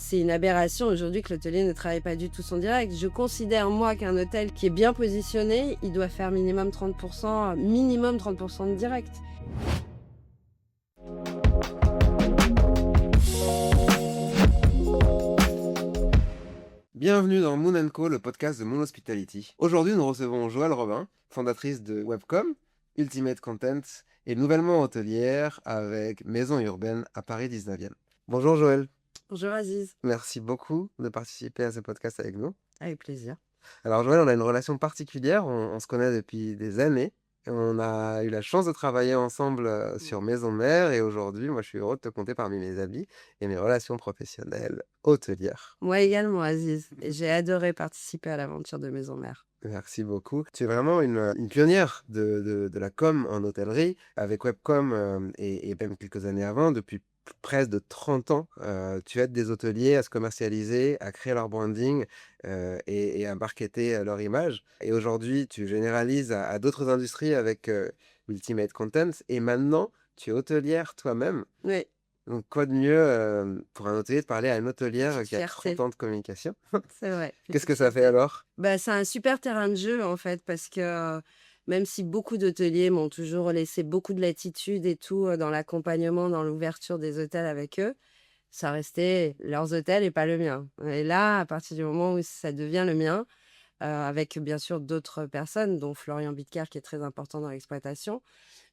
c'est une aberration aujourd'hui que l'hôtelier ne travaille pas du tout son direct. Je considère, moi, qu'un hôtel qui est bien positionné, il doit faire minimum 30% de direct. Bienvenue dans Moon & Co, le podcast de Moon Hospitality. Aujourd'hui, nous recevons Joëlle Robin, fondatrice de Webcom, Ultimate Content et nouvellement hôtelière avec Maison Urbaine à Paris 19e. Bonjour Joëlle, Bonjour Aziz, merci beaucoup de participer à ce podcast avec nous. avec plaisir. Alors Joëlle, on a une relation particulière, on se connaît depuis des années. On a eu la chance de travailler ensemble sur Maison Mère et aujourd'hui, moi je suis heureux de te compter parmi mes amis et mes relations professionnelles hôtelières. Moi également, Aziz. Et j'ai adoré participer à l'aventure de Maison Mère. Merci beaucoup. Tu es vraiment une pionnière de la com en hôtellerie avec Webcom et même quelques années avant, depuis presque de 30 ans. Tu aides des hôteliers à se commercialiser, à créer leur branding et à marketer leur image. Et aujourd'hui, tu généralises à d'autres industries avec Ultimate Content. Et maintenant, tu es hôtelière toi-même. Oui, Donc, quoi de mieux pour un hôtelier de parler à une hôtelière petite qui a fierté. 30 ans de communication? C'est vrai. Qu'est-ce petite que ça fait fierté. alors? C'est un super terrain de jeu, en fait, parce que même si beaucoup d'hôteliers m'ont toujours laissé beaucoup de latitude et tout dans l'accompagnement, dans l'ouverture des hôtels avec eux, ça restait leurs hôtels et pas le mien. Et là, à partir du moment où ça devient le mien, avec bien sûr d'autres personnes, dont Florian Bitker, qui est très important dans l'exploitation,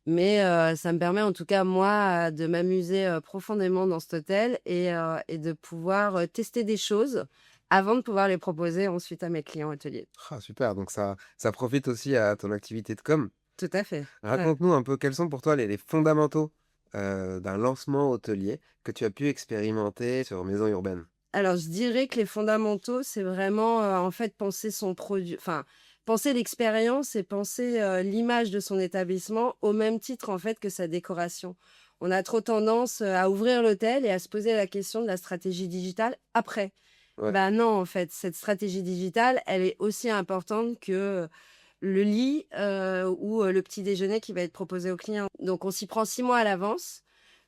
mais ça me permet en tout cas, moi, de m'amuser profondément dans cet hôtel et de pouvoir tester des choses avant de pouvoir les proposer ensuite à mes clients hôteliers. Ah, super, donc ça profite aussi à ton activité de com. Tout à fait. Ouais. Raconte-nous un peu quels sont pour toi les fondamentaux d'un lancement hôtelier que tu as pu expérimenter sur Maison Urbaine. Alors, je dirais que les fondamentaux, c'est vraiment, en fait, penser son produit, enfin, penser l'expérience et penser l'image de son établissement au même titre, en fait, que sa décoration. On a trop tendance à ouvrir l'hôtel et à se poser la question de la stratégie digitale après. Ouais, Non, en fait, cette stratégie digitale, elle est aussi importante que le lit ou le petit déjeuner qui va être proposé aux clients. Donc, on s'y prend 6 mois à l'avance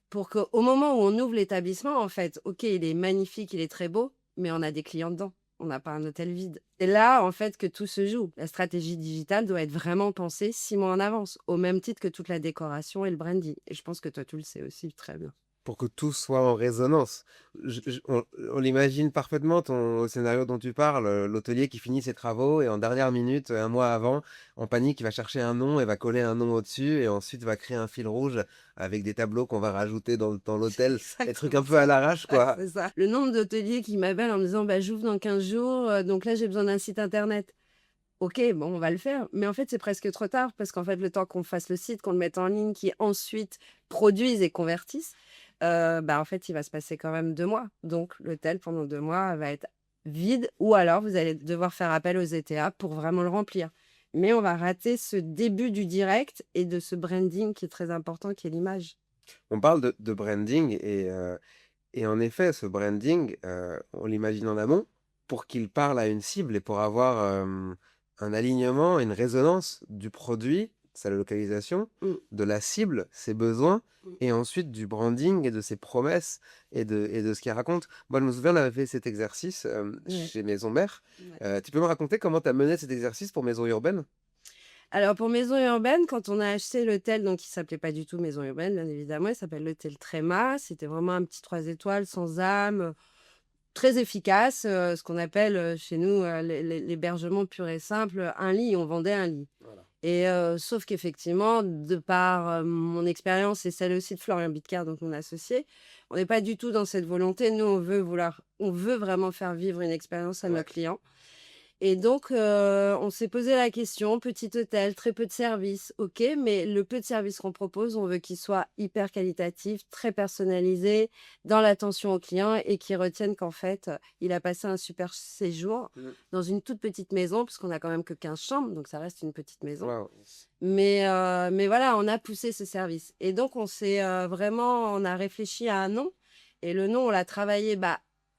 pour qu'au moment où on ouvre l'établissement, en fait, OK, il est magnifique, il est très beau, mais on a des clients dedans. On n'a pas un hôtel vide. C'est là, en fait, que tout se joue. La stratégie digitale doit être vraiment pensée 6 mois en avance, au même titre que toute la décoration et le branding. Et je pense que toi, tu le sais aussi très bien. pour que tout soit en résonance. On l'imagine parfaitement, au scénario dont tu parles, l'hôtelier qui finit ses travaux et en dernière minute, un mois avant, en panique, il va chercher un nom et va coller un nom au-dessus et ensuite va créer un fil rouge avec des tableaux qu'on va rajouter dans l'hôtel. Des trucs un Exactement peu à ça. l'arrache, quoi. C'est ça. Le nombre d'hôteliers qui m'appellent en me disant j'ouvre dans 15 jours, donc là j'ai besoin d'un site internet. OK, bon, on va le faire. Mais en fait, c'est presque trop tard parce qu'en fait, le temps qu'on fasse le site, qu'on le mette en ligne, qui ensuite produise et convertisse, en fait, il va se passer quand même 2 mois. Donc, l'hôtel, pendant 2 mois, va être vide ou alors vous allez devoir faire appel aux ETA pour vraiment le remplir. Mais on va rater ce début du direct et de ce branding qui est très important, qui est l'image. On parle de branding et en effet, ce branding, on l'imagine en amont pour qu'il parle à une cible et pour avoir un alignement, une résonance du produit, sa localisation, Mmh. de la cible, ses besoins, Mmh. et ensuite du branding et de ses promesses et de ce qu'il raconte. Moi, je me souviens, on avait fait cet exercice Ouais. chez Maison Mère. Ouais. Tu peux me raconter comment tu as mené cet exercice pour Maison Urbaine? Alors pour Maison Urbaine, quand on a acheté l'hôtel, donc il s'appelait pas du tout Maison Urbaine, bien évidemment, il s'appelle l'hôtel Tréma. C'était vraiment un petit 3 étoiles sans âme, très efficace, ce qu'on appelle chez nous l'hébergement pur et simple, un lit, on vendait un lit. Voilà. Et sauf qu'effectivement, de par mon expérience et celle aussi de Florian Bitker, donc mon associé, on n'est pas du tout dans cette volonté. Nous, on veut vraiment faire vivre une expérience à nos Ouais. clients. Et donc, on s'est posé la question, petit hôtel, très peu de services, OK, mais le peu de services qu'on propose, on veut qu'il soit hyper qualitatif, très personnalisé, dans l'attention au client et qu'il retienne qu'en fait, il a passé un super séjour Mm. dans une toute petite maison, puisqu'on a quand même que 15 chambres, donc ça reste une petite maison. Waouh. Mais voilà, on a poussé ce service. Et donc, on a réfléchi à un nom. Et le nom, on l'a travaillé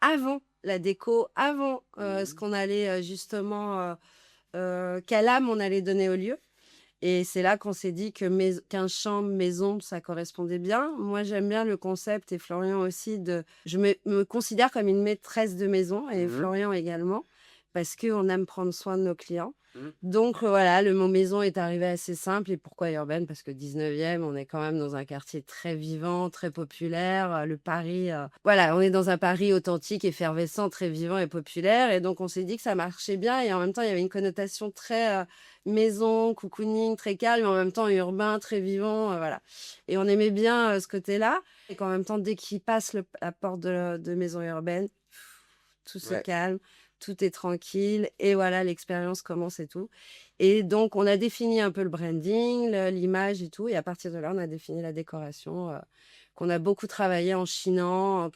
avant la déco, avant ce qu'on allait justement, quelle âme on allait donner au lieu. Et c'est là qu'on s'est dit que qu'un chambre maison, ça correspondait bien. Moi, j'aime bien le concept et Florian aussi je me considère comme une maîtresse de maison et Mmh. Florian également, parce qu'on aime prendre soin de nos clients. Mmh. Donc voilà, le mot maison est arrivé assez simple. Et pourquoi urbaine? Parce que 19e, on est quand même dans un quartier très vivant, très populaire. Le Paris, voilà, on est dans un Paris authentique, effervescent, très vivant et populaire. Et donc on s'est dit que ça marchait bien. Et en même temps, il y avait une connotation très maison, cocooning, très calme, mais en même temps urbain, très vivant, voilà. Et on aimait bien ce côté-là. Et qu'en même temps, dès qu'il passe la porte de maison urbaine, tout se Ouais. calme, tout est tranquille et voilà, l'expérience commence et tout. Et donc, on a défini un peu le branding, l'image et tout. Et à partir de là, on a défini la décoration qu'on a beaucoup travaillé en chinant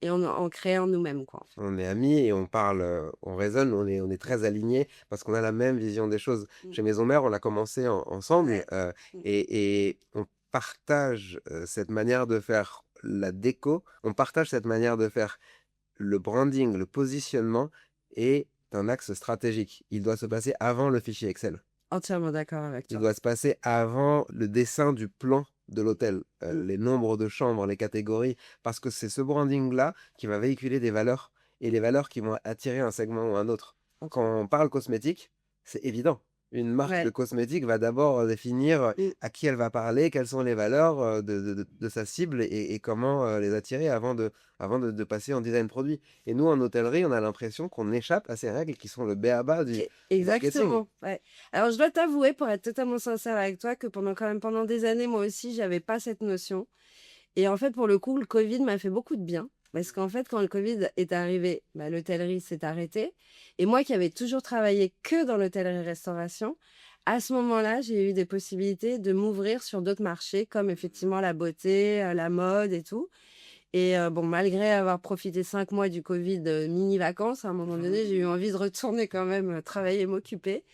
et en créant nous-mêmes, quoi, en fait. On est amis et on parle, on raisonne, on est très alignés parce qu'on a la même vision des choses. Mm. Chez Maison Mère, on a commencé ensemble, Ouais. Mm. et on partage, cette manière de faire la déco, on partage cette manière de faire le branding, le positionnement est un axe stratégique. Il doit se passer avant le fichier Excel. Entièrement d'accord avec Il toi. doit se passer avant le dessin du plan de l'hôtel, Mm. les nombres de chambres, les catégories, parce que c'est ce branding-là qui va véhiculer des valeurs et les valeurs qui vont attirer un segment ou un autre. Quand on parle cosmétique, c'est évident. Une marque de Ouais. cosmétique va d'abord définir Mm. à qui elle va parler, quelles sont les valeurs de sa cible et comment les attirer avant de passer en design produit. Et nous, en hôtellerie, on a l'impression qu'on échappe à ces règles qui sont le b.a.-ba du marketing. Exactement, ouais. Alors je dois t'avouer, pour être totalement sincère avec toi, que pendant des années, moi aussi, j'avais pas cette notion. Et en fait, pour le coup, le Covid m'a fait beaucoup de bien. Parce qu'en fait, quand le Covid est arrivé, bah, l'hôtellerie s'est arrêtée. Et moi qui avais toujours travaillé que dans l'hôtellerie-restauration, à ce moment-là, j'ai eu des possibilités de m'ouvrir sur d'autres marchés, comme effectivement la beauté, la mode et tout. Et bon, malgré avoir profité 5 mois du Covid, mini-vacances, à un moment donné, j'ai eu envie de retourner quand même, travailler et m'occuper.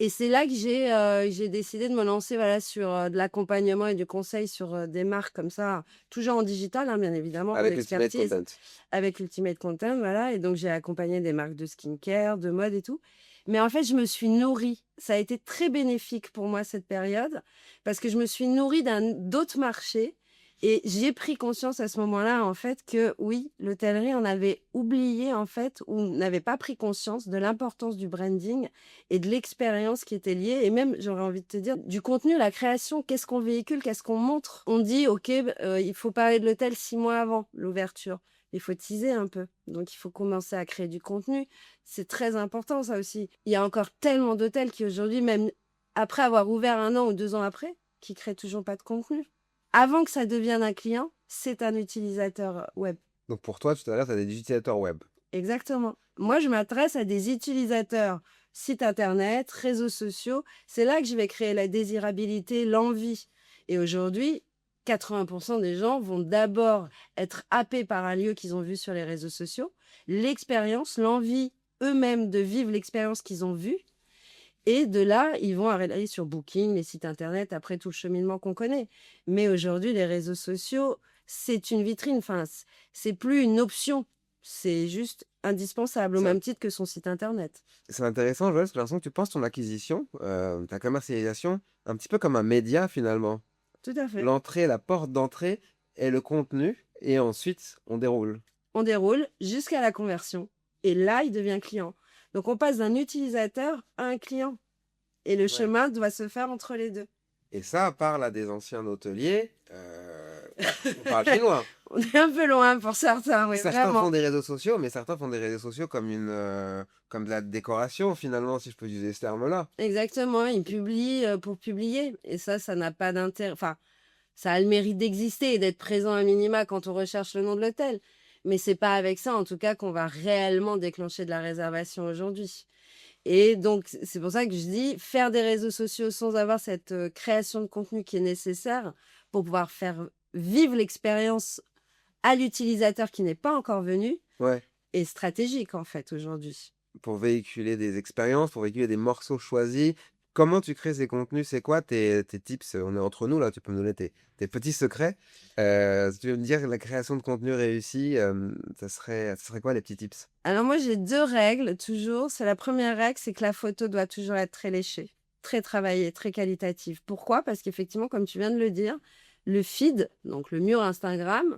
Et c'est là que j'ai décidé de me lancer, voilà, sur, de l'accompagnement et du conseil sur, des marques comme ça, toujours en digital, hein, bien évidemment, Avec Ultimate l'expertise Content. avec Ultimate Content, voilà. Et donc j'ai accompagné des marques de skincare, de mode et tout. Mais en fait, je me suis nourrie. Ça a été très bénéfique pour moi cette période parce que je me suis nourrie d'autres marchés et j'ai pris conscience à ce moment-là, en fait, que oui, l'hôtellerie, on avait oublié, en fait, ou n'avait pas pris conscience de l'importance du branding et de l'expérience qui était liée. Et même, j'aurais envie de te dire, du contenu, la création, qu'est-ce qu'on véhicule, qu'est-ce qu'on montre. On dit, OK, il faut parler de l'hôtel 6 mois avant l'ouverture. Il faut teaser un peu. Donc, il faut commencer à créer du contenu. C'est très important, ça aussi. Il y a encore tellement d'hôtels qui, aujourd'hui, même après avoir ouvert 1 an ou 2 ans après, qui créent toujours pas de contenu. Avant que ça devienne un client, c'est un utilisateur web. Donc pour toi, tu t'adresses à des utilisateurs web. Exactement. Moi, je m'adresse à des utilisateurs sites internet, réseaux sociaux. C'est là que je vais créer la désirabilité, l'envie. Et aujourd'hui, 80% des gens vont d'abord être happés par un lieu qu'ils ont vu sur les réseaux sociaux, l'expérience, l'envie eux-mêmes de vivre l'expérience qu'ils ont vue. Et de là, ils vont aller sur Booking, les sites internet, après tout le cheminement qu'on connaît. Mais aujourd'hui, les réseaux sociaux, c'est une vitrine. Enfin, c'est plus une option. C'est juste indispensable, au C'est même titre que son site internet. c'est intéressant, Joël, parce que j'ai l'impression que tu penses ton acquisition, ta commercialisation, un petit peu comme un média finalement. Tout à fait. L'entrée, la porte d'entrée est le contenu, et ensuite on déroule. On déroule jusqu'à la conversion. Et là, il devient client. Donc, on passe d'un utilisateur à un client. Et le Ouais. chemin doit se faire entre les deux. Et ça parle à des anciens hôteliers, on parle chinois. On est un peu loin pour certains, oui, Certains vraiment. font des réseaux sociaux, mais certains font des réseaux sociaux comme de la décoration finalement, si je peux utiliser ce terme-là. Exactement. Ils publient pour publier. Et ça n'a pas d'intérêt. Enfin, ça a le mérite d'exister et d'être présent à minima quand on recherche le nom de l'hôtel. Mais c'est pas avec ça, en tout cas, qu'on va réellement déclencher de la réservation aujourd'hui. Et donc, c'est pour ça que je dis, faire des réseaux sociaux sans avoir cette création de contenu qui est nécessaire pour pouvoir faire vivre l'expérience à l'utilisateur qui n'est pas encore venu Ouais. est stratégique, en fait, aujourd'hui. Pour véhiculer des expériences, pour véhiculer des morceaux choisis. Comment tu crées ces contenus? C'est quoi tes tips? On est entre nous là, tu peux me donner tes petits secrets. Si tu veux me dire la création de contenu réussi, ça serait quoi les petits tips? Alors moi, j'ai 2 règles toujours. C'est la première règle, c'est que la photo doit toujours être très léchée, très travaillée, très qualitative. Pourquoi? Parce qu'effectivement, comme tu viens de le dire, le feed, donc le mur Instagram,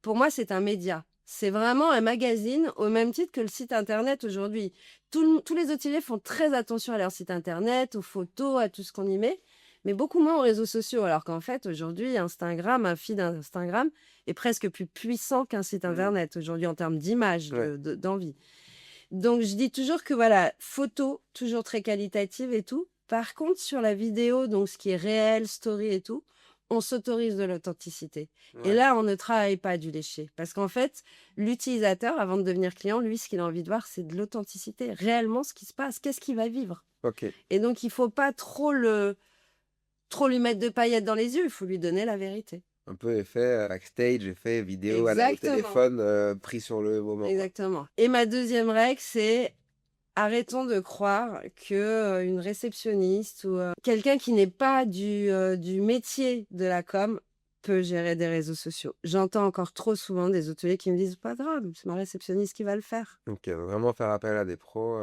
pour moi, c'est un média. C'est vraiment un magazine au même titre que le site internet aujourd'hui. Tous les hôteliers font très attention à leur site internet, aux photos, à tout ce qu'on y met, mais beaucoup moins aux réseaux sociaux. Alors qu'en fait, aujourd'hui, Instagram, un feed Instagram est presque plus puissant qu'un site internet aujourd'hui en termes d'image, Ouais. d'envie. Donc, je dis toujours que voilà, photo, toujours très qualitative et tout. Par contre, sur la vidéo, donc ce qui est réel, story et tout, on s'autorise de l'authenticité. Et Ouais. là, on ne travaille pas du léché. Parce qu'en fait, l'utilisateur, avant de devenir client, lui, ce qu'il a envie de voir, c'est de l'authenticité. Réellement, ce qui se passe, qu'est-ce qu'il va vivre. OK. Et donc, il faut pas trop lui mettre de paillettes dans les yeux. Il faut lui donner la vérité. Un peu effet, backstage, effet vidéo au Exactement. téléphone, pris sur le moment, quoi. Exactement. Et ma deuxième règle, c'est arrêtons de croire que, une réceptionniste ou, quelqu'un qui n'est pas du métier de la com peut gérer des réseaux sociaux. J'entends encore trop souvent des hôteliers qui me disent: «Pas grave, c'est ma réceptionniste qui va le faire». Donc vraiment faire appel à des pros,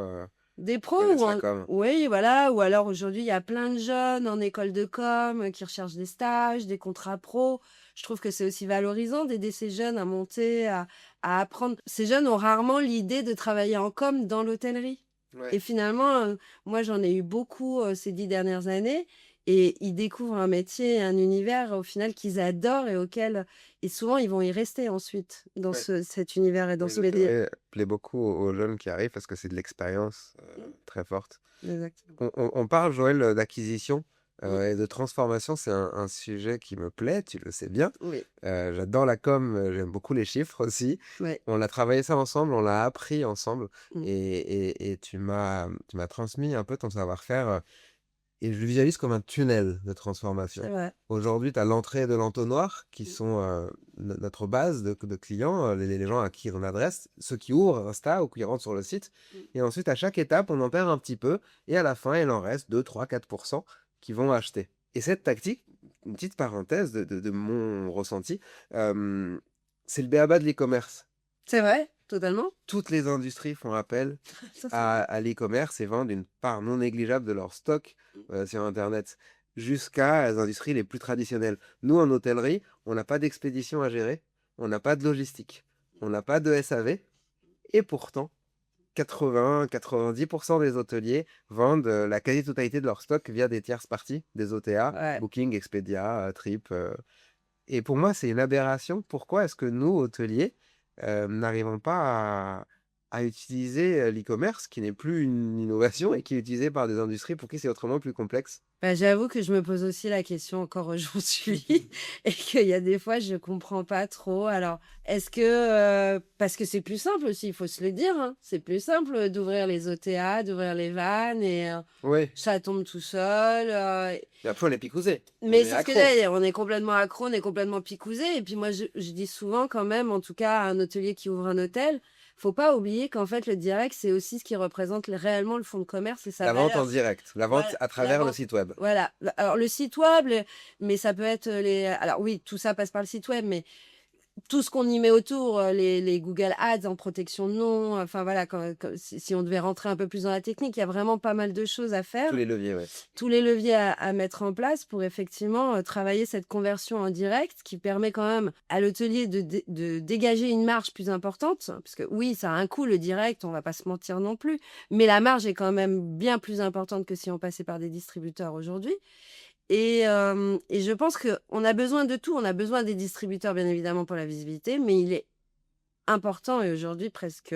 Des qui pros connaissent ou la en com. oui, voilà, ou alors aujourd'hui, il y a plein de jeunes en école de com, qui recherchent des stages, des contrats pro. Je trouve que c'est aussi valorisant d'aider ces jeunes à monter, à apprendre. Ces jeunes ont rarement l'idée de travailler en com dans l'hôtellerie Ouais. et finalement, moi, j'en ai eu beaucoup, ces 10 dernières années et ils découvrent un métier, un univers au final qu'ils adorent et auquel et souvent ils vont y rester ensuite dans Ouais. cet univers et dans Oui, ce métier. l'hôtellerie plaît beaucoup aux jeunes qui arrivent parce que c'est de l'expérience, Mmh, très forte. exactement. On parle, Joël, d'acquisition, Mmh, et de transformation. C'est un sujet qui me plaît, tu le sais bien. oui, J'adore la com, j'aime beaucoup les chiffres aussi. ouais. On a travaillé ça ensemble, on l'a appris ensemble Mmh. et tu m'as transmis un peu ton savoir-faire, et je le visualise comme un tunnel de C'est transformation. vrai. Aujourd'hui, tu as l'entrée et de l'entonnoir qui Mmh. sont, notre base de clients, les gens à qui on adresse, ceux qui ouvrent Insta ou qui rentrent sur le site. Mmh. Et ensuite, à chaque étape, on en perd un petit peu et à la fin, il en reste 2, 3, 4% qui vont acheter. Et cette tactique, une petite parenthèse de mon ressenti, c'est le b.a-ba de l'e-commerce. C'est vrai, totalement. Toutes les industries font appel Ça, c'est à l'e-commerce et vendent une part non négligeable de leur stock, mmh. sur internet, jusqu'à les industries les plus traditionnelles. Nous, en hôtellerie, on n'a pas d'expédition à gérer, on n'a pas de logistique, on n'a pas de SAV et pourtant 80-90% des hôteliers vendent, la quasi-totalité de leur stock via des tierces parties, des OTA, Ouais. Booking, Expedia, Trip, et pour moi, c'est une aberration. Pourquoi est-ce que nous, hôteliers, n'arrivons pas à utiliser, l'e-commerce qui n'est plus une innovation et qui est utilisé par des industries pour qui c'est autrement plus complexe? Bah, j'avoue que je me pose aussi la question encore aujourd'hui et qu'il y a des fois, je comprends pas trop. Alors, est-ce que, parce que c'est plus simple aussi, il faut se le dire, hein, c'est plus simple, d'ouvrir les OTA, d'ouvrir les vannes et Oui, ça tombe tout seul, et après on est picousé, on mais est c'est ce que accro. j'allais dire, on est complètement accro, on est complètement picousé et puis moi, je dis souvent quand même, en tout cas à un hôtelier qui ouvre un hôtel, faut pas oublier qu'en fait, le direct, c'est aussi ce qui représente réellement le fonds de commerce et sa La vente en valeur. direct, la vente Voilà, à la travers le vente. site web. Voilà. Alors le site web, mais ça peut être les alors oui, tout ça passe par le site web, mais tout ce qu'on y met autour, les Google Ads en protection de nom, enfin voilà, si on devait rentrer un peu plus dans la technique, il y a vraiment pas mal de choses à Tous faire. les leviers, ouais. Tous les leviers à mettre en place pour effectivement, travailler cette conversion en direct qui permet quand même à l'hôtelier de dégager une marge plus importante. Parce que oui, ça a un coût le direct, on va pas se mentir non plus, mais la marge est quand même bien plus importante que si on passait par des distributeurs aujourd'hui et je pense qu'on a besoin de tout. On a besoin des distributeurs bien évidemment pour la visibilité, mais il est important et aujourd'hui presque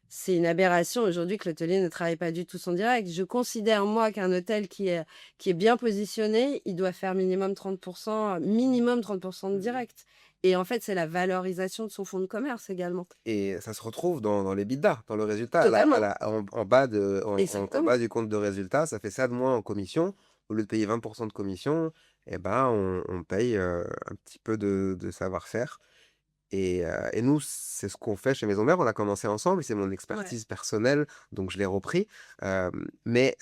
c'est une aberration aujourd'hui que l'hôtelier ne travaille pas du tout son direct. Je considère, moi, qu'un hôtel qui est bien positionné, il doit faire minimum 30% de Mmh. direct. Et en fait, c'est la valorisation de son fonds de commerce également. Et ça se retrouve dans les bidas, dans le résultat. Totalement. En bas en Exactement. bas du compte de résultat, ça fait ça de moins en commission. Au lieu de payer 20% de commission, et ben, on paye, un petit peu de savoir-faire. Et nous, c'est ce qu'on fait chez Maison Mère. On a commencé ensemble, c'est mon Ouais. expertise personnelle, donc je l'ai repris. Mais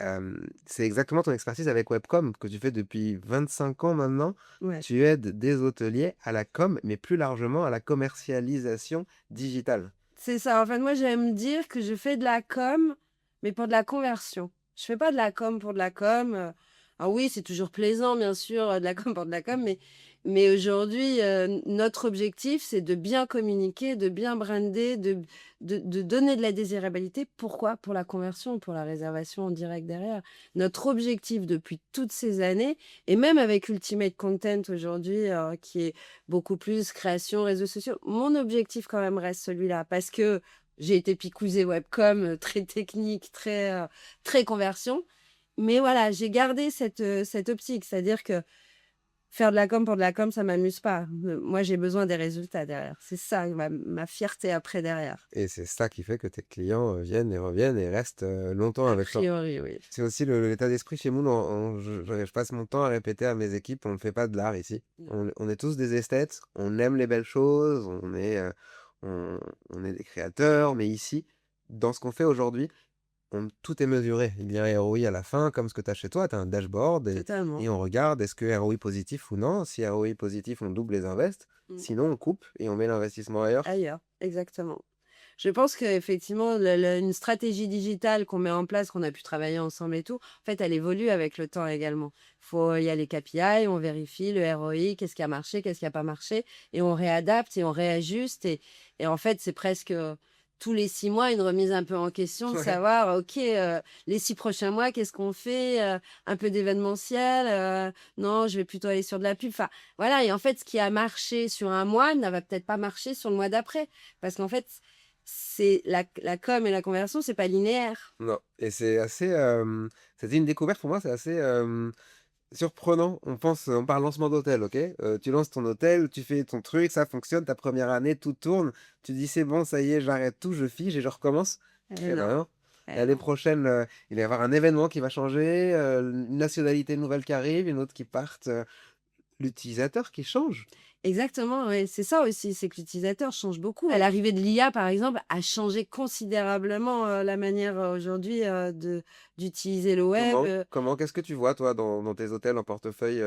c'est exactement ton expertise avec Webcom que tu fais depuis 25 ans maintenant. Ouais. Tu aides des hôteliers à la com, mais plus largement à la commercialisation digitale. C'est ça. En fait, moi, j'aime dire que je fais de la com, mais pour de la conversion. Je fais pas de la com pour de la com. Alors oui, c'est toujours plaisant, bien sûr, de la com pour de la com, mais aujourd'hui, notre objectif, c'est de bien communiquer, de bien brander, de donner de la désirabilité. Pourquoi? Pour la conversion, pour la réservation en direct derrière. Notre objectif depuis toutes ces années, et même avec Ultimate Content aujourd'hui, qui est beaucoup plus création, réseaux sociaux, mon objectif quand même reste celui-là, parce que j'ai été picousée webcom, très technique, très conversion. Mais voilà, j'ai gardé cette optique, c'est-à-dire que faire de la com pour de la com, ça m'amuse pas. Moi, j'ai besoin des résultats derrière. C'est ça ma fierté après derrière. Et c'est ça qui fait que tes clients, viennent et reviennent et restent, longtemps A avec toi. priori, oui. C'est aussi l'état d'esprit chez nous, je passe mon temps à répéter à mes équipes, on ne fait pas de l'art ici. Non. On est tous des esthètes, on aime les belles choses, on est des créateurs, mais ici, dans ce qu'on fait aujourd'hui, tout est mesuré. Il y a un ROI à la fin, comme ce que tu as chez toi, tu as un dashboard et Totalement. on regarde est-ce que ROI positif ou non. Si ROI positif, on double les invests. Mmh. Sinon, on coupe et on met l'investissement ailleurs. Ailleurs, exactement. Je pense qu'effectivement, une stratégie digitale qu'on met en place, qu'on a pu travailler ensemble et tout, en fait, elle évolue avec le temps également. Il y a les KPI, on vérifie le ROI, qu'est-ce qui a marché, qu'est-ce qui n'a pas marché, et on réadapte et on réajuste. Et en fait, c'est presque tous les 6 mois une remise un peu en question de Ouais. savoir, OK, les 6 prochains mois, qu'est-ce qu'on fait? Un peu d'événementiel? Non, je vais plutôt aller sur de la pub. Enfin, voilà. Et en fait, ce qui a marché sur un mois ne va peut-être pas marcher sur le mois d'après. Parce qu'en fait, c'est la com et la conversion, c'est pas linéaire. Non. Et c'est assez. C'était une découverte pour moi, c'est assez surprenant. On parle lancement d'hôtel, ok? Tu lances ton hôtel, tu fais ton truc, ça fonctionne, ta première année, tout tourne. Tu dis c'est bon, ça y est, j'arrête tout, je fige et je recommence. Eh Eh non, ben non. eh L'année non. prochaine, il va y avoir un événement qui va changer, une nationalité nouvelle qui arrive, une autre qui parte, l'utilisateur qui change. Exactement, ouais, c'est ça aussi, c'est que l'utilisateur change beaucoup. L'arrivée de l'IA, par exemple, a changé considérablement, la manière, aujourd'hui, d'utiliser le web. Qu'est-ce que tu vois toi dans tes hôtels en portefeuille,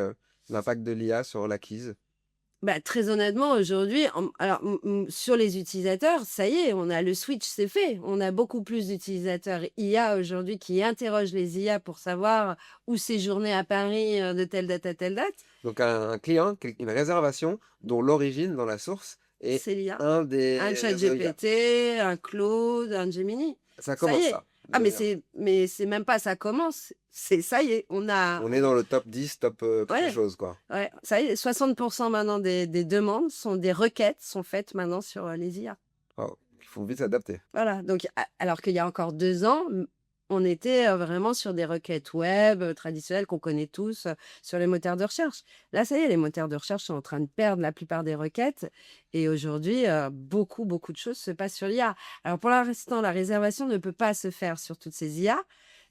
l'impact de l'IA sur l'acquise? Bah, très honnêtement, aujourd'hui, sur les utilisateurs, ça y est, on a le switch, c'est fait. On a beaucoup plus d'utilisateurs IA aujourd'hui qui interrogent les IA pour savoir où séjourner à Paris, de telle date à telle date. Donc un client, une réservation dont l'origine dans la source est C'est l'IA. un Un des réseaux IA. ChatGPT, un Claude, un Gemini. Ça Ça y commence est. ça, Ah mais devenir. c'est même pas ça commence, c'est ça y est, On est dans le top 10, top, quelque ouais, chose quoi. ouais, ça y est, 60 maintenant des demandes sont des requêtes sont faites maintenant sur, les IA. Waouh, il faut vite s'adapter. Voilà, donc alors qu'il y a encore 2 ans, on était, vraiment sur des requêtes web, traditionnelles qu'on connaît tous, sur les moteurs de recherche. Là, ça y est, les moteurs de recherche sont en train de perdre la plupart des requêtes et aujourd'hui, beaucoup, beaucoup de choses se passent sur l'IA. Alors pour l'instant, la réservation ne peut pas se faire sur toutes ces IA,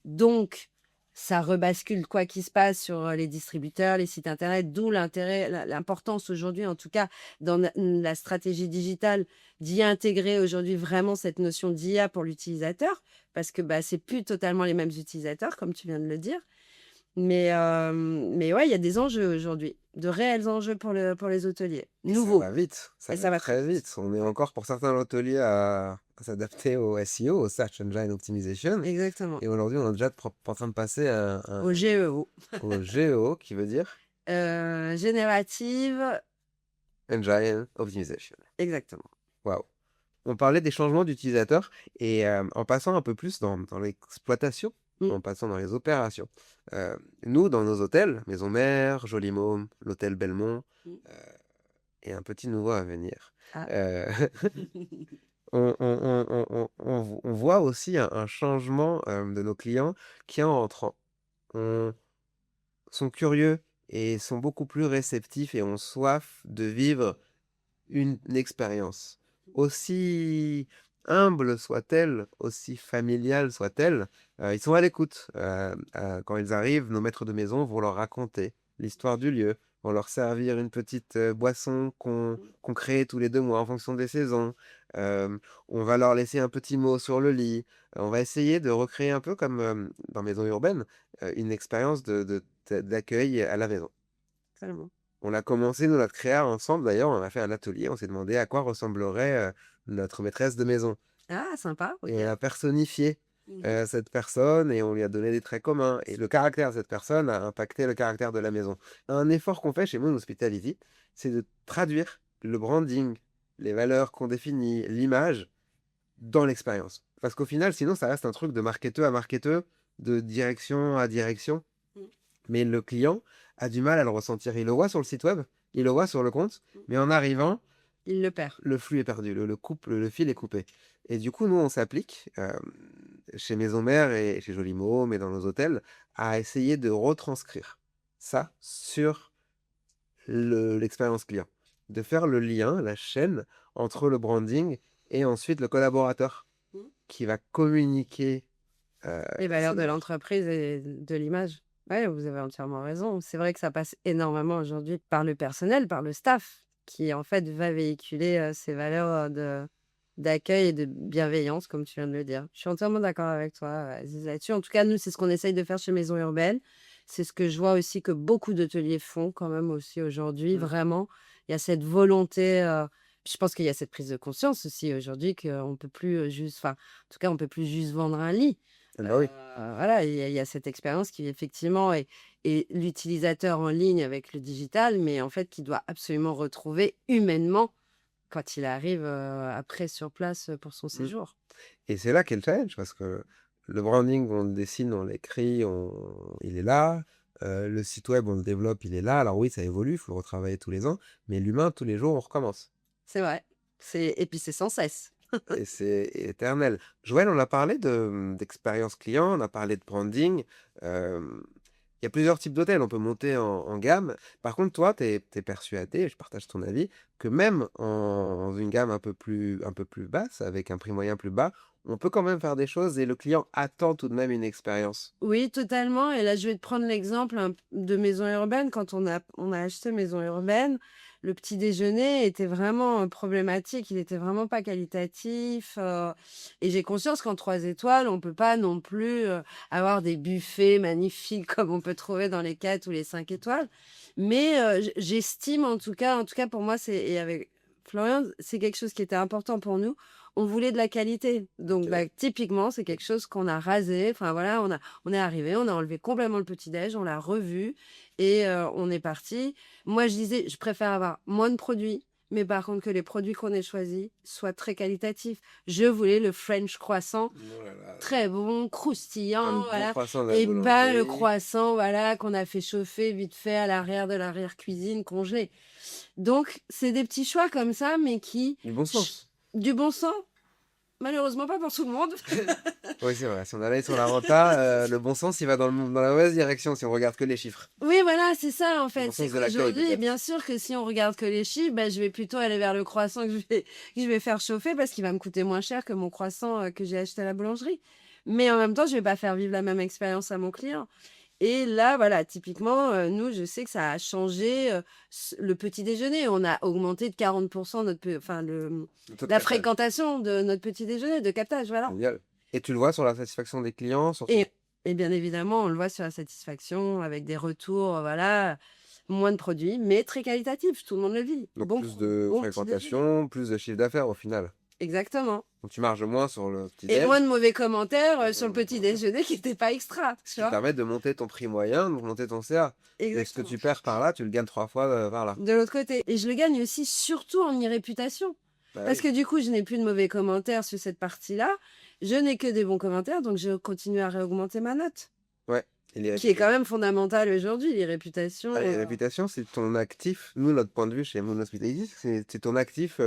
donc ça rebascule quoi qu'il se passe sur, les distributeurs, les sites internet, d'où l'importance aujourd'hui, en tout cas, dans la stratégie digitale, d'y intégrer aujourd'hui vraiment cette notion d'IA pour l'utilisateur, parce que, bah, c'est plus totalement les mêmes utilisateurs, comme tu viens de le dire. Mais ouais, il y a des enjeux aujourd'hui, de réels enjeux pour les hôteliers, Et ça nouveaux va vite, ça et va ça va très très vite. vite. On est encore pour certains hôteliers à s'adapter au SEO, au Search Engine Optimization Exactement, et aujourd'hui, on est déjà en train de passer à au GEO, au GEO qui veut dire générative, Engine Optimization. exactement. Waouh! On parlait des changements d'utilisateurs et en passant un peu plus dans l'exploitation, Mmh. en passant dans les opérations. Nous, dans nos hôtels, Maison Mère, Joli Môme, l'hôtel Belmont, Mmh. heu et un petit nouveau à venir. Ah. Heu, on voit aussi un changement, de nos clients qui, en rentrant, ont sont curieux et sont beaucoup plus réceptifs et ont soif de vivre une expérience. Aussi humble soit-elle, aussi familiale soit-elle, ils sont à l'écoute. Quand ils arrivent, nos maîtres de maison vont leur raconter l'histoire du lieu, vont leur servir une petite, boisson qu'on crée tous les 2 mois en fonction des saisons. On va leur laisser un petit mot sur le lit. On va essayer de recréer un peu comme, dans Maison Urbaine, une expérience d'accueil à la maison. Totalement. On l'a commencé, nous, notre créa ensemble d'ailleurs, on a fait un atelier, on s'est demandé à quoi ressemblerait, notre maîtresse de maison Ah sympa, et on OK. l'a personnifiée. Mmh. cette personne et on lui a donné des traits communs et le caractère de cette personne a impacté le caractère de la maison. Un effort qu'on fait chez Moon Hospitality, c'est de traduire le branding, les valeurs qu'on définit, l'image dans l'expérience. Parce qu'au final, sinon, ça reste un truc de marketeur à marketeur, de direction à direction. Mmh. Mais le client a du mal à le ressentir. Il le voit sur le site web, il le voit sur le compte, Mmh. mais en arrivant, Il le perd. le flux est perdu, le fil est coupé. Et du coup, nous, on s'applique chez Maison Mère et chez Joli Môme, mais dans nos hôtels, à essayer de retranscrire ça sur l'expérience client. De faire le lien, la chaîne entre le branding et ensuite le collaborateur Mmh. qui va communiquer Les valeurs ces de images. l'entreprise et de l'image. Ouais, vous avez entièrement raison. C'est vrai que ça passe énormément aujourd'hui par le personnel, par le staff, qui en fait va véhiculer ces valeurs d'accueil et de bienveillance, comme tu viens de le dire. Je suis entièrement d'accord avec toi, Aziz, là-dessus. En tout cas, nous, c'est ce qu'on essaye de faire chez Maison Urbaine. C'est ce que je vois aussi que beaucoup d'hôteliers font quand même aussi aujourd'hui. Mmh. Vraiment, il y a cette volonté. Je pense qu'il y a cette prise de conscience aussi aujourd'hui qu'on peut plus juste, enfin, en tout cas, on peut plus juste vendre un lit. Ah bah oui. Voilà, il y a cette expérience qui effectivement est l'utilisateur en ligne avec le digital, mais en fait qui doit absolument retrouver humainement quand il arrive, après sur place, pour son Mmh. séjour. Et c'est là qu'est le challenge parce que le branding, on le dessine, on l'écrit, il est là. Le site web, on le développe, il est là. Alors oui, ça évolue, il faut le retravailler tous les ans, mais l'humain, tous les jours, on recommence. C'est vrai, et puis c'est sans cesse. Et c'est éternel. Joël, on a parlé d'expérience client, on a parlé de branding. Il y a plusieurs types d'hôtels, on peut monter en gamme. Par contre, toi, tu es persuadé, je partage ton avis, que même en une gamme un peu plus basse, avec un prix moyen plus bas, on peut quand même faire des choses et le client attend tout de même une expérience. Oui, totalement. Et là, je vais te prendre l'exemple de Maison Urbaine. Quand on a acheté Maison Urbaine, le petit déjeuner était vraiment problématique. Il était vraiment pas qualitatif. Et j'ai conscience qu'en 3 étoiles, on peut pas non plus avoir des buffets magnifiques comme on peut trouver dans les 4 ou les 5 étoiles. Mais j'estime en tout cas pour moi, et avec Florian, c'est quelque chose qui était important pour nous. On voulait de la qualité. Donc, Ok. typiquement, c'est quelque chose qu'on a rasé. Enfin, voilà, on est arrivé, on a enlevé complètement le petit-déj, on l'a revu et on est parti. Moi, je disais, je préfère avoir moins de produits, mais par contre que les produits qu'on ait choisis soient très qualitatifs. Je voulais le French croissant Oh là là, très bon, un croustillant, bon voilà. croissant de la Et ben le boulangerie. croissant, voilà, qu'on a fait chauffer vite fait à l'arrière de l'arrière-cuisine, congelé. Donc, c'est des petits choix comme ça, mais qui... Du bon ch- sens. Du bon sens. Malheureusement pas pour tout le monde. Oui, c'est vrai. Si on allait sur la renta, le bon sens, il va dans la mauvaise direction si on regarde que les chiffres. Oui, voilà, c'est ça en Le bon fait. C'est sens de l'accueil, qu'aujourd'hui, peut-être. bien sûr que si on regarde que les chiffres, bah, je vais plutôt aller vers le croissant que je vais faire chauffer parce qu'il va me coûter moins cher que mon croissant que j'ai acheté à la boulangerie. Mais en même temps, je vais pas faire vivre la même expérience à mon client. Et là, voilà, typiquement, nous, je sais que ça a changé le petit déjeuner. On a augmenté de 40% Le taux de la captage. fréquentation de notre petit déjeuner, de captage, voilà. Génial. Et tu le vois sur la satisfaction des clients, Et, surtout. et bien évidemment, on le voit sur la satisfaction, avec des retours, voilà, moins de produits, mais très qualitatifs, tout le monde le vit. Donc plus de Bon petit déjeuner. fréquentation, plus de chiffre d'affaires au final. Exactement. Donc tu marges moins sur le Et moins petit-déj, de mauvais commentaires sur le petit déjeuner qui n'était pas extra, ce tu qui te vois. permet de monter ton prix moyen, de monter ton CA. Et ce que Exactement. tu perds par là, tu le gagnes 3 fois par là. De l'autre côté. Et je le gagne aussi surtout en e-réputation. Bah Parce oui. que du coup, je n'ai plus de mauvais commentaires sur cette partie-là. Je n'ai que des bons commentaires, donc je continue à réaugmenter ma note. Ouais. Et les Qui est quand réputations. même fondamentale aujourd'hui, les réputations. Ah, les réputations, c'est ton actif. Nous, notre point de vue chez Moon Hospitality, c'est ton actif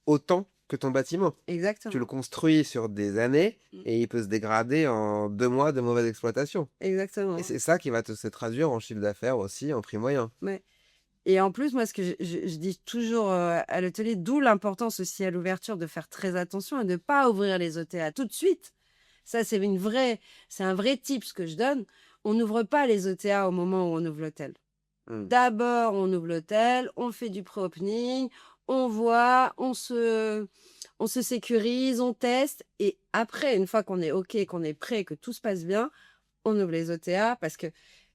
autant que ton bâtiment. Tu le Exactement. construis sur des années Mm. et il peut se dégrader en 2 mois de mauvaise exploitation. Et Exactement. c'est ça qui va se traduire en chiffre d'affaires aussi, en prix moyen. Ouais. Et en plus, moi, ce que je dis toujours à l'hôtelier, d'où l'importance aussi à l'ouverture de faire très attention et de ne pas ouvrir les OTA tout de suite. Ça, c'est un vrai tip ce que je donne. On n'ouvre pas les OTA au moment où on ouvre l'hôtel. Hmm. D'abord, on ouvre l'hôtel, on fait du pré-opening, on voit, on se sécurise, on teste. Et après, une fois qu'on est OK, qu'on est prêt, que tout se passe bien, on ouvre les OTA parce que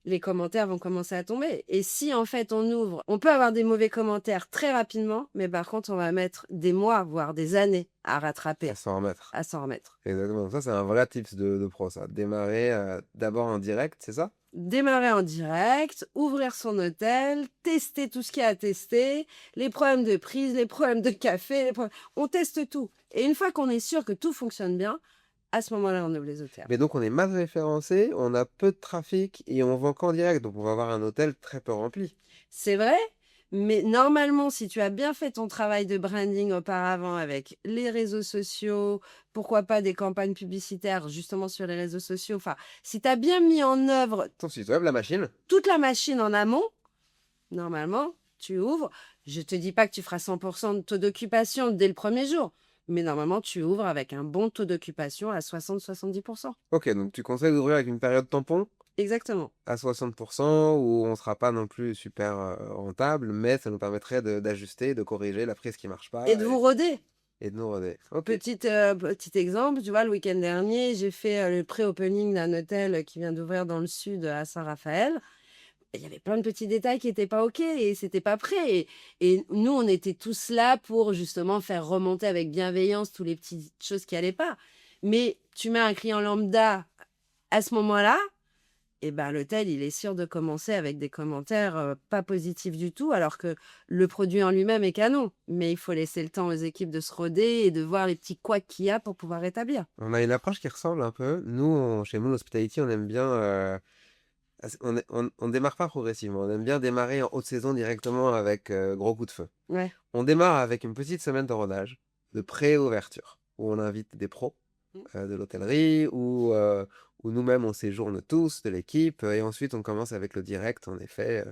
les commentaires vont commencer à tomber. Et si en fait on ouvre, on peut avoir des mauvais commentaires très rapidement, mais par contre on va mettre des mois, voire des années à rattraper, À s'en remettre. à s'en remettre. Exactement. Ça, c'est un vrai tips de pro, ça. Démarrer d'abord en direct, c'est ça? Démarrer en direct, ouvrir son hôtel, tester tout ce qu'il y a à tester, les problèmes de prise, les problèmes de café, on teste tout. Et une fois qu'on est sûr que tout fonctionne bien, à ce moment-là, on ouvre les hôtels. Mais donc, on est mal référencé, on a peu de trafic et on vend qu'en direct. Donc, on va avoir un hôtel très peu rempli. C'est vrai, mais normalement, si tu as bien fait ton travail de branding auparavant avec les réseaux sociaux, pourquoi pas des campagnes publicitaires justement sur les réseaux sociaux, enfin, si tu as bien mis en œuvre Ton site web, la machine. toute la machine en amont, normalement, tu ouvres. Je te dis pas que tu feras 100% de taux d'occupation dès le premier jour, mais normalement, tu ouvres avec un bon taux d'occupation à 60-70%. Ok, donc tu conseilles d'ouvrir avec une période tampon Exactement. à 60% où on ne sera pas non plus super rentable, mais ça nous permettrait d'ajuster, de corriger la prise qui marche pas Et de vous roder. et de nous roder. Ok. Petit exemple, tu vois, le week-end dernier, j'ai fait le pré-opening d'un hôtel qui vient d'ouvrir dans le sud à Saint-Raphaël. Il y avait plein de petits détails qui n'étaient pas OK et c'était pas prêt. Et nous, on était tous là pour justement faire remonter avec bienveillance toutes les petites choses qui allaient pas. Mais tu mets un client lambda à ce moment-là, et ben l'hôtel, il est sûr de commencer avec des commentaires pas positifs du tout, alors que le produit en lui-même est canon. Mais il faut laisser le temps aux équipes de se roder et de voir les petits couacs qu'il y a pour pouvoir rétablir. On a une approche qui ressemble un peu. Nous, chez Moon Hospitality, on aime bien. On démarre pas progressivement. On aime bien démarrer en haute saison directement avec gros coup de feu. Ouais. On démarre avec une petite semaine de rodage, de pré-ouverture, où on invite des pros de l'hôtellerie, où nous-mêmes on séjourne tous de l'équipe, et ensuite on commence avec le direct, en effet.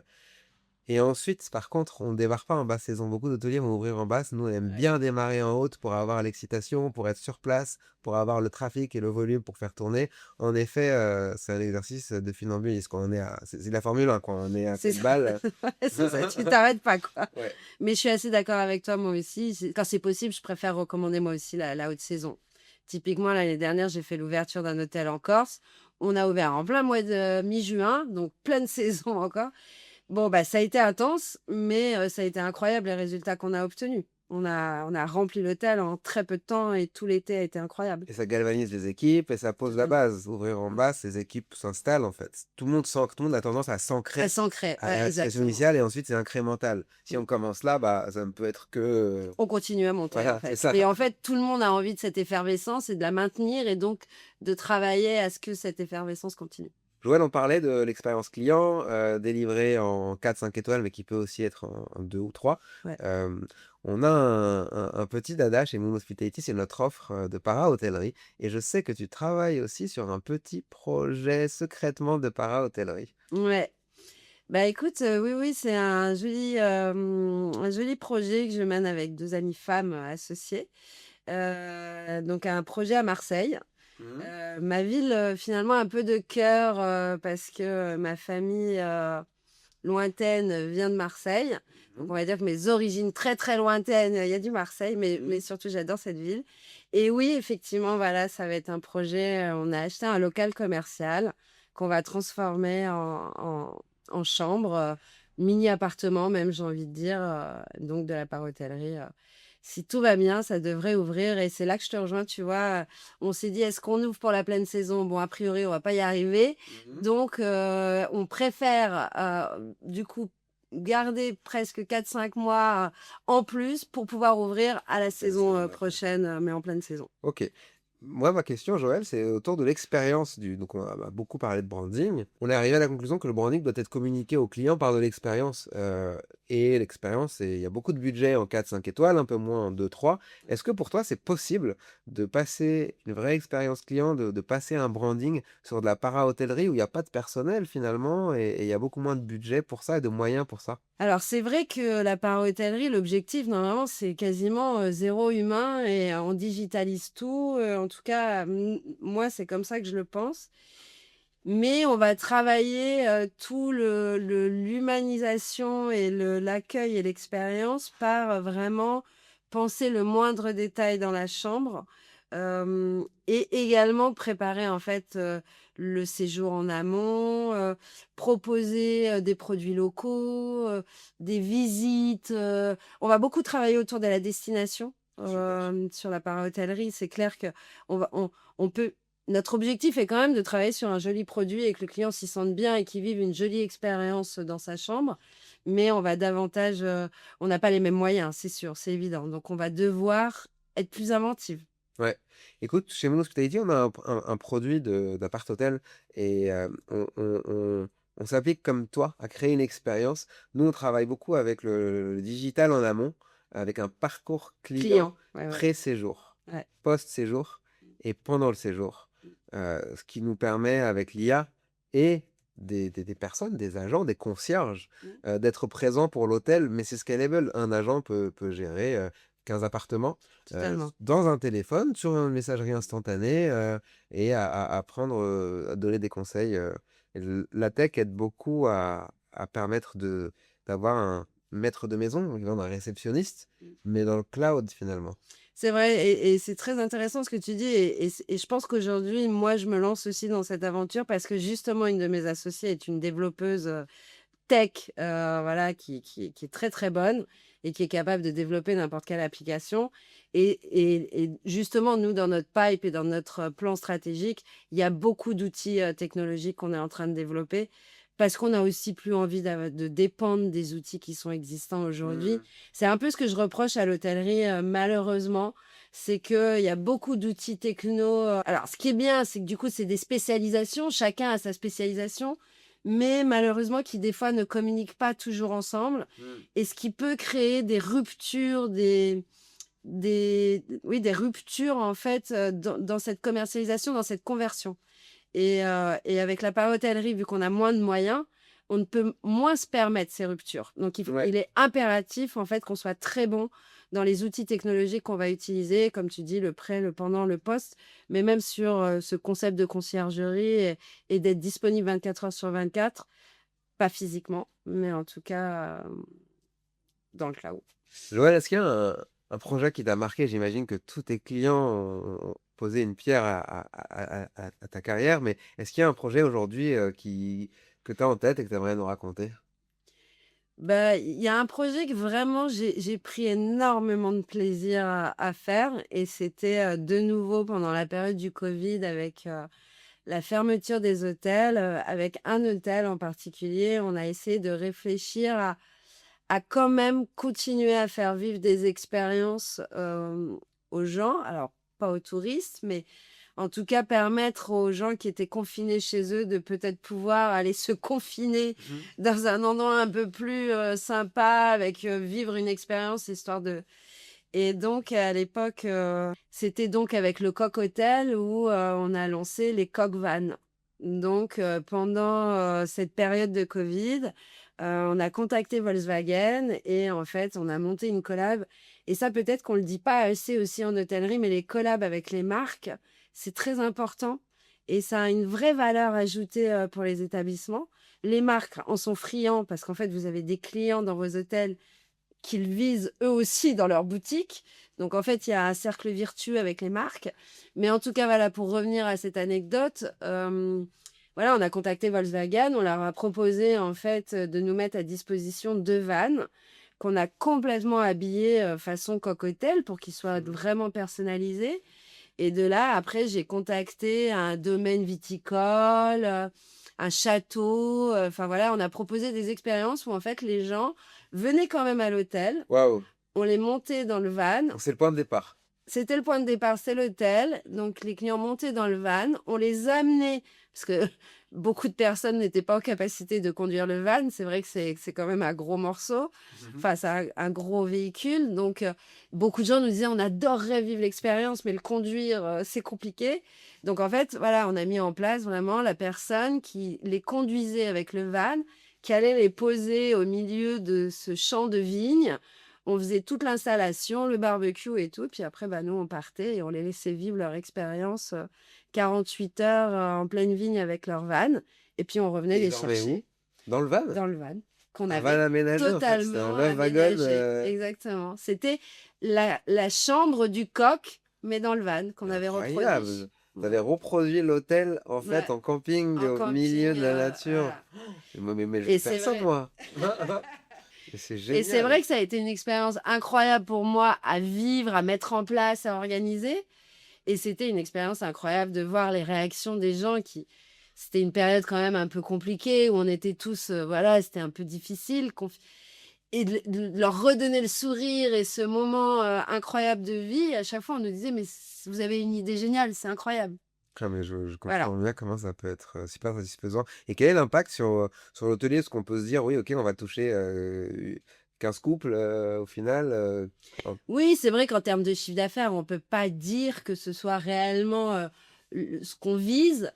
Et ensuite, par contre, on ne démarre pas en basse saison. Beaucoup d'hôteliers vont ouvrir en basse. Nous, on aime bien démarrer en haute pour avoir l'excitation, pour être sur place, pour avoir le trafic et le volume pour faire tourner. En effet, c'est un exercice de funambulisme. C'est la Formule 1, quoi. On est à C'est 7 ça. balles. Ouais, c'est ça, tu t'arrêtes pas, quoi. Ouais. Mais je suis assez d'accord avec toi, moi aussi. Quand c'est possible, je préfère recommander moi aussi la haute saison. Typiquement, l'année dernière, j'ai fait l'ouverture d'un hôtel en Corse. On a ouvert en plein mois de mi-juin, donc pleine saison encore. Bon, bah, ça a été intense, mais ça a été incroyable les résultats qu'on a obtenus. On a rempli l'hôtel en très peu de temps et tout l'été a été incroyable. Et ça galvanise les équipes et ça pose la Totalement. base. Ouvrir en basse, les équipes s'installent, en fait. Tout le monde a tendance à s'ancrer À s'ancrer, à ouais, la situation exactement. initiale et ensuite c'est incrémental. Si on commence là, bah, ça ne peut être que. On continue à monter, en Voilà, c'est fait. ça. Et en fait, tout le monde a envie de cette effervescence et de la maintenir et donc de travailler à ce que cette effervescence continue. Joël, on parlait de l'expérience client, délivrée en 4-5 étoiles, mais qui peut aussi être en 2 ou 3. Ouais. On a un petit dada chez Moon Hospitality, c'est notre offre de para-hôtellerie. Et je sais que tu travailles aussi sur un petit projet secrètement de para-hôtellerie. Ouais. Bah écoute, oui, oui, c'est un joli projet que je mène avec 2 amies femmes associées. Donc un projet à Marseille. Ma ville, finalement un peu de cœur, parce que ma famille, lointaine, vient de Marseille. Donc on va dire que mes origines très, très lointaines, il y a du Marseille, mais surtout j'adore cette ville. Et oui, effectivement, voilà, ça va être un projet, on a acheté un local commercial qu'on va transformer en chambre, mini appartement même, j'ai envie de dire, donc de la part-hôtellerie. Si tout va bien, ça devrait ouvrir et c'est là que je te rejoins, tu vois? On s'est dit: «Est-ce qu'on ouvre pour la pleine saison?» Bon, a priori, on va pas y arriver. Donc, on préfère, du coup, garder presque 4-5 mois, en plus pour pouvoir ouvrir à la saison, saison d'après. prochaine, mais en pleine saison. Ok. Moi, ma question, Joël, c'est autour de l'expérience Donc, on a beaucoup parlé de branding. On est arrivé à la conclusion que le branding doit être communiqué au client par de l'expérience. Et l'expérience, il y a beaucoup de budget en 4-5 étoiles, un peu moins en 2-3. Est-ce que pour toi, c'est possible de passer une vraie expérience client, de passer un branding sur de la para-hôtellerie où il n'y a pas de personnel finalement et il y a beaucoup moins de budget pour ça et de moyens pour ça? Alors, c'est vrai que la para-hôtellerie, l'objectif, normalement, c'est quasiment, 0 humain et on digitalise tout, en tout cas, moi, c'est comme ça que je le pense. Mais on va travailler, tout l'humanisation et l'accueil et l'expérience par, vraiment penser le moindre détail dans la chambre, Et également préparer en fait, le séjour en amont, proposer, des produits locaux, des visites, on va beaucoup travailler autour de la destination, Super. sur la para-hôtellerie. C'est clair qu'on va on peut notre objectif est quand même de travailler sur un joli produit et que le client s'y sente bien et qu'il vive une jolie expérience dans sa chambre. Mais on va davantage, on n'a pas les mêmes moyens, c'est sûr, c'est évident. Donc on va devoir être plus inventive. Ouais. Écoute, chez Monos Hospitality, on a un produit d'appart-hôtel et on s'applique comme toi à créer une expérience. Nous, on travaille beaucoup avec le digital en amont, avec un parcours client Client, ouais, ouais, pré-séjour, ouais. post-séjour et pendant le séjour. Ce qui nous permet, avec l'IA et des personnes, des agents, des concierges, Mmh. d'être présents pour l'hôtel, mais c'est scalable. Un agent peut gérer 15 appartements Totalement. dans un téléphone, sur une messagerie instantanée, et à prendre, à donner des conseils. Et la tech aide beaucoup à permettre d'avoir un maître de maison, un réceptionniste, Mmh. mais dans le cloud finalement. C'est vrai et c'est très intéressant ce que tu dis et je pense qu'aujourd'hui, moi, je me lance aussi dans cette aventure parce que justement une de mes associées est une développeuse, tech, voilà, qui est très, très bonne et qui est capable de développer n'importe quelle application et justement, nous, dans notre pipe et dans notre plan stratégique, il y a beaucoup d'outils, technologiques qu'on est en train de développer parce qu'on a aussi plus envie de dépendre des outils qui sont existants aujourd'hui. Mmh. C'est un peu ce que je reproche à l'hôtellerie, malheureusement, c'est qu'il y a beaucoup d'outils techno, alors ce qui est bien, c'est que du coup, c'est des spécialisations, chacun a sa spécialisation, mais malheureusement qui des fois ne communiquent pas toujours ensemble Mmh. et ce qui peut créer des ruptures, des ruptures en fait, dans cette commercialisation, dans cette conversion et avec la para-hôtellerie, vu qu'on a moins de moyens, on ne peut moins se permettre ces ruptures. Donc Ouais. il est impératif en fait qu'on soit très bon dans les outils technologiques qu'on va utiliser, comme tu dis, le pré, le pendant, le post, mais même sur, ce concept de conciergerie et d'être disponible 24 heures sur 24, pas physiquement, mais en tout cas, dans le cloud. Joël, est-ce qu'il y a un projet qui t'a marqué? J'imagine que tous tes clients ont posé une pierre à ta carrière, mais est-ce qu'il y a un projet aujourd'hui, que tu as en tête et que tu aimerais nous raconter? Bah, il y a un projet que vraiment j'ai pris énormément de plaisir à faire et c'était, de nouveau pendant la période du covid avec, la fermeture des hôtels, avec un hôtel en particulier. On a essayé de réfléchir à quand même continuer à faire vivre des expériences, aux gens, alors pas aux touristes, mais en tout cas permettre aux gens qui étaient confinés chez eux de peut-être pouvoir aller se confiner Mmh. dans un endroit un peu plus, sympa avec, vivre une expérience histoire de et donc à l'époque, c'était donc avec le Coq Hotel où, on a lancé les Coq Van. Donc, pendant, cette période de covid, on a contacté Volkswagen et en fait, on a monté une collab et ça peut-être qu'on le dit pas assez aussi en hôtellerie, mais les collabs avec les marques, c'est très important et ça a une vraie valeur ajoutée, pour les établissements. Les marques en sont friands parce qu'en fait, vous avez des clients dans vos hôtels qu'ils visent eux aussi dans leur boutique. Donc en fait, il y a un cercle vertueux avec les marques. Mais en tout cas, voilà, pour revenir à cette anecdote, voilà, on a contacté Volkswagen, on leur a proposé en fait de nous mettre à disposition 2 vannes qu'on a complètement habillées façon cocktail pour qu'ils soient Mmh. vraiment personnalisés. Et de là, après, j'ai contacté un domaine viticole, un château, enfin voilà, on a proposé des expériences où en fait les gens venaient quand même à l'hôtel, Waouh! on les montait dans le van. Donc c'est le point de départ. C'était le point de départ, c'est l'hôtel. Donc les clients montaient dans le van, on les amenait parce que beaucoup de personnes n'étaient pas en capacité de conduire le van. C'est vrai que c'est quand même un gros morceau, Mmh. enfin c'est un gros véhicule. Donc beaucoup de gens nous disaient: «On adorerait vivre l'expérience, mais le conduire, c'est compliqué». Donc en fait, voilà, on a mis en place vraiment la personne qui les conduisait avec le van, qui allait les poser au milieu de ce champ de vignes. On faisait toute l'installation, le barbecue et tout, puis après, bah, nous, on partait et on les laissait vivre leur expérience, 48 heures, en pleine vigne avec leur van et puis on revenait Et ils les dormaient où? chercher Dans le van? dans le van qu'on Un van avait aménagé en fait, c'était un totalement love wagon, aménagé. Exactement. C'était la chambre du coq mais dans le van qu'on avait reproduit. Incroyable! Tu avais Voilà. reproduit l'hôtel, en fait, Ouais, en camping, en au milieu camping, de la nature. voilà. Mais je Et veux c'est faire ça, vrai. moi! Mais c'est Et c'est génial! vrai que ça a été une expérience incroyable pour moi à vivre, à mettre en place, à organiser. Et c'était une expérience incroyable de voir les réactions des gens qui c'était une période quand même un peu compliquée où on était tous, voilà, c'était un peu difficile et de leur redonner le sourire et ce moment, incroyable de vie, à chaque fois on nous disait: «Mais vous avez une idée géniale, c'est incroyable». Ah mais je Voilà. comprends bien comment ça peut être, super satisfaisant et quel est l'impact sur l'hôtelier? Parce qu'on peut se dire: «Oui, OK, on va toucher, 15 couples, au final», en Oui, c'est vrai qu'en termes de chiffre d'affaires, on peut pas dire que ce soit réellement, le ce qu'on vise.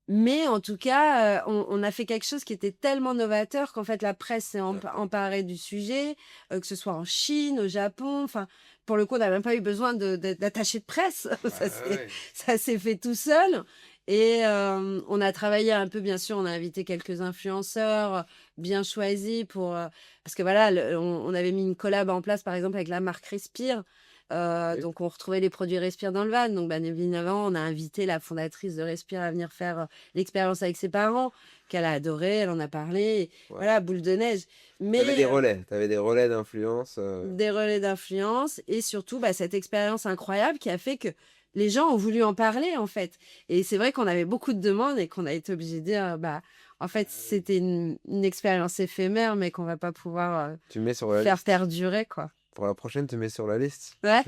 Mais en tout cas, on a fait quelque chose qui était tellement novateur qu'en fait la presse s'est d'accord. emparée du sujet, que ce soit en Chine, au Japon, enfin, pour le coup, on n'a même pas eu besoin d'attaché de presse. Ouais, ouais, ouais. Ça s'est fait tout seul et on a travaillé un peu bien sûr, on a invité quelques influenceurs, bien choisis parce que voilà, on avait mis une collab en place, par exemple, avec la marque Respire. Oui. Donc on retrouvait les produits Respire dans le van. Donc bien évidemment, on a invité la fondatrice de Respire à venir faire, l'expérience avec ses parents, qu'elle a adoré, elle en a parlé, Ouais. voilà, boule de neige. Tu avais des Mais, relais, tu avais des relais d'influence, des relais d'influence et surtout, bah, cette expérience incroyable qui a fait que les gens ont voulu en parler, en fait. Et c'est vrai qu'on avait beaucoup de demandes et qu'on a été obligés de dire, bah, en fait, c'était une expérience éphémère, mais qu'on va pas pouvoir, tu mets sur la faire liste. perdurer, quoi. Pour la prochaine, tu mets sur la liste. Ouais.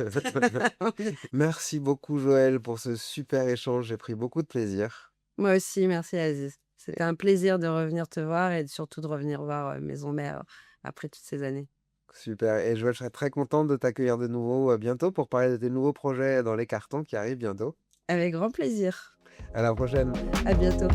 Merci beaucoup Joël pour ce super échange, j'ai pris beaucoup de plaisir. Moi aussi, merci Aziz. C'était un plaisir de revenir te voir et surtout de revenir voir, Maison Mère après toutes ces années. Super et Joël, je serais très contente de t'accueillir de nouveau, bientôt pour parler de tes nouveaux projets dans les cartons qui arrivent bientôt. Avec grand plaisir. À la prochaine. À bientôt.